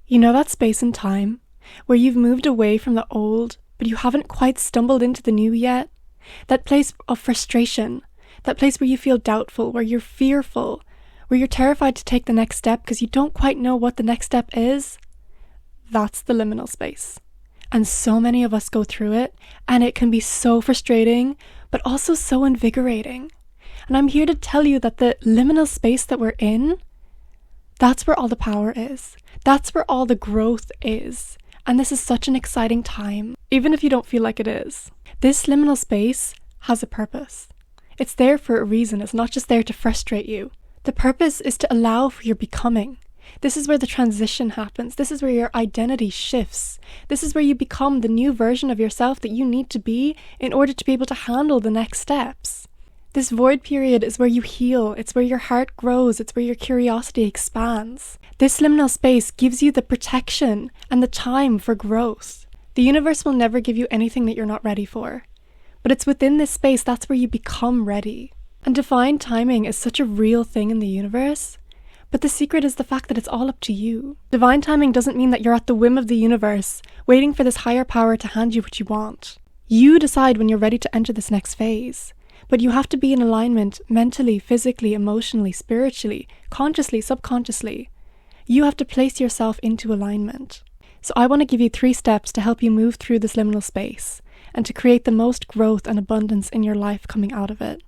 You know that space and time where you've moved away from the old, but you haven't quite stumbled into the new yet? That place of frustration, that place where you feel doubtful, where you're fearful, where you're terrified to take the next step because you don't quite know what the next step is? That's the liminal space. And so many of us go through it, and it can be so frustrating, but also so invigorating. And I'm here to tell you that the liminal space that we're in, that's where all the power is. That's where all the growth is. And this is such an exciting time, even if you don't feel like it is. This liminal space has a purpose. It's there for a reason. It's not just there to frustrate you. The purpose is to allow for your becoming. This is where the transition happens. This is where your identity shifts. This is where you become the new version of yourself that you need to be in order to be able to handle the next steps. This void period is where you heal. It's where your heart grows. It's where your curiosity expands. This liminal space gives you the protection and the time for growth. The universe will never give you anything that you're not ready for. But it's within this space that's where you become ready. And divine timing is such a real thing in the universe. But the secret is the fact that it's all up to you. Divine timing doesn't mean that you're at the whim of the universe, waiting for this higher power to hand you what you want. You decide when you're ready to enter this next phase. But you have to be in alignment mentally, physically, emotionally, spiritually, consciously, subconsciously. You have to place yourself into alignment. So I want to give you 3 steps to help you move through this liminal space and to create the most growth and abundance in your life coming out of it.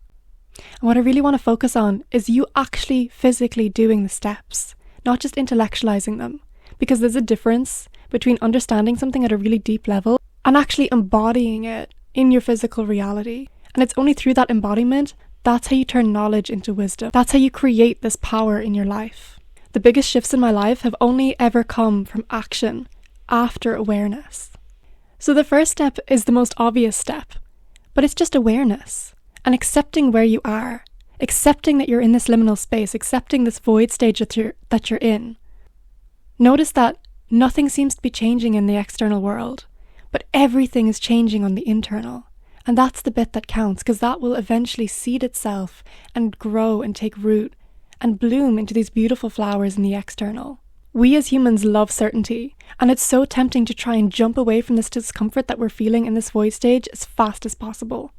And what I really want to focus on is you actually physically doing the steps, not just intellectualizing them. Because there's a difference between understanding something at a really deep level and actually embodying it in your physical reality. And it's only through that embodiment, that's how you turn knowledge into wisdom. That's how you create this power in your life. The biggest shifts in my life have only ever come from action after awareness. So the first step is the most obvious step, but it's just awareness and accepting where you are, accepting that you're in this liminal space, accepting this void stage that you're in. Notice that nothing seems to be changing in the external world, but everything is changing on the internal. And that's the bit that counts, because that will eventually seed itself and grow and take root and bloom into these beautiful flowers in the external. We as humans love certainty, and it's so tempting to try and jump away from this discomfort that we're feeling in this void stage as fast as possible.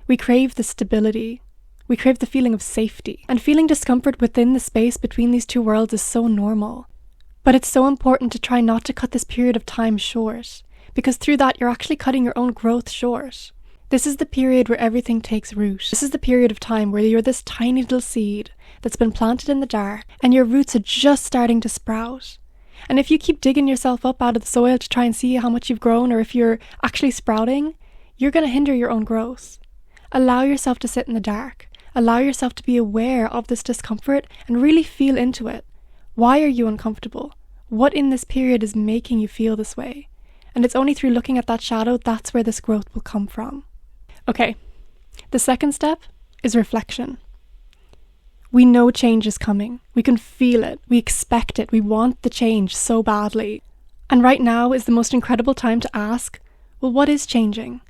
We crave the stability. We crave the feeling of safety. And feeling discomfort within the space between these two worlds is so normal. But it's so important to try not to cut this period of time short, because through that you're actually cutting your own growth short. This is the period where everything takes root. This is the period of time where you're this tiny little seed that's been planted in the dark and your roots are just starting to sprout. And if you keep digging yourself up out of the soil to try and see how much you've grown or if you're actually sprouting, you're going to hinder your own growth. Allow yourself to sit in the dark. Allow yourself to be aware of this discomfort and really feel into it. Why are you uncomfortable? What in this period is making you feel this way? And it's only through looking at that shadow that's where this growth will come from. Okay, the second step is reflection. We know change is coming. We can feel it. We expect it. We want the change so badly. And right now is the most incredible time to ask, well, what is changing?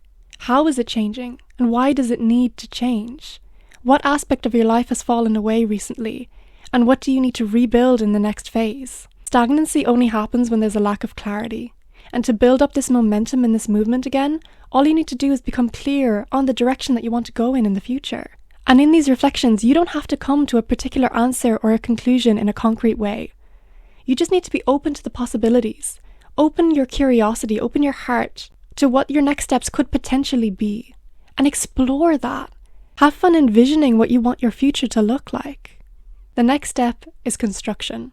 How is it changing? And why does it need to change? What aspect of your life has fallen away recently? And what do you need to rebuild in the next phase? Stagnancy only happens when there's a lack of clarity. And to build up this momentum in this movement again, all you need to do is become clear on the direction that you want to go in the future. And in these reflections, you don't have to come to a particular answer or a conclusion in a concrete way. You just need to be open to the possibilities. Open your curiosity, open your heart to what your next steps could potentially be. And explore that. Have fun envisioning what you want your future to look like. The next step is construction.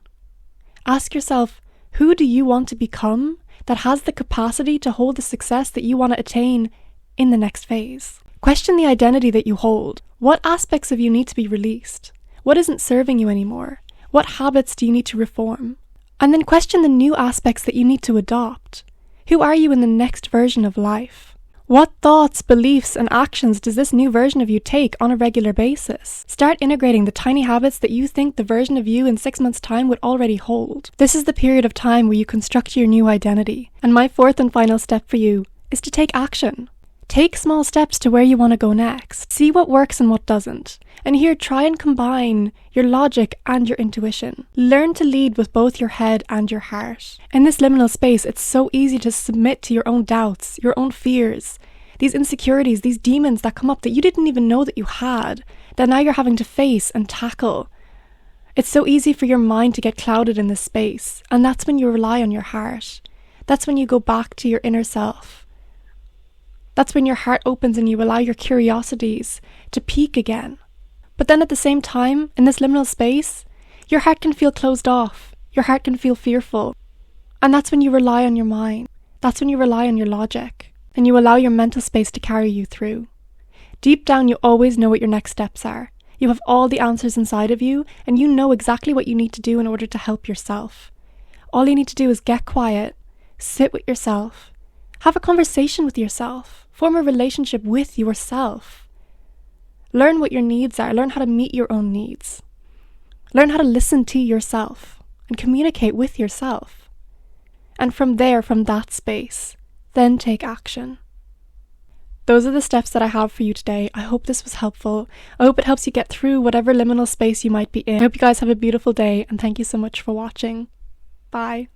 Ask yourself, who do you want to become that has the capacity to hold the success that you want to attain in the next phase? Question the identity that you hold. What aspects of you need to be released? What isn't serving you anymore? What habits do you need to reform? And then question the new aspects that you need to adopt. Who are you in the next version of life? What thoughts, beliefs, and actions does this new version of you take on a regular basis? Start integrating the tiny habits that you think the version of you in 6 months' time would already hold. This is the period of time where you construct your new identity. And my 4th and final step for you is to take action. Take small steps to where you want to go next. See what works and what doesn't. And here, try and combine your logic and your intuition. Learn to lead with both your head and your heart. In this liminal space, it's so easy to submit to your own doubts, your own fears, these insecurities, these demons that come up that you didn't even know that you had, that now you're having to face and tackle. It's so easy for your mind to get clouded in this space, and that's when you rely on your heart. That's when you go back to your inner self. That's when your heart opens and you allow your curiosities to peak again. But then at the same time, in this liminal space, your heart can feel closed off. Your heart can feel fearful. And that's when you rely on your mind. That's when you rely on your logic. And you allow your mental space to carry you through. Deep down, you always know what your next steps are. You have all the answers inside of you, and you know exactly what you need to do in order to help yourself. All you need to do is get quiet, sit with yourself, have a conversation with yourself, form a relationship with yourself. Learn what your needs are. Learn how to meet your own needs. Learn how to listen to yourself and communicate with yourself. And from there, from that space, then take action. Those are the steps that I have for you today. I hope this was helpful. I hope it helps you get through whatever liminal space you might be in. I hope you guys have a beautiful day, and thank you so much for watching. Bye.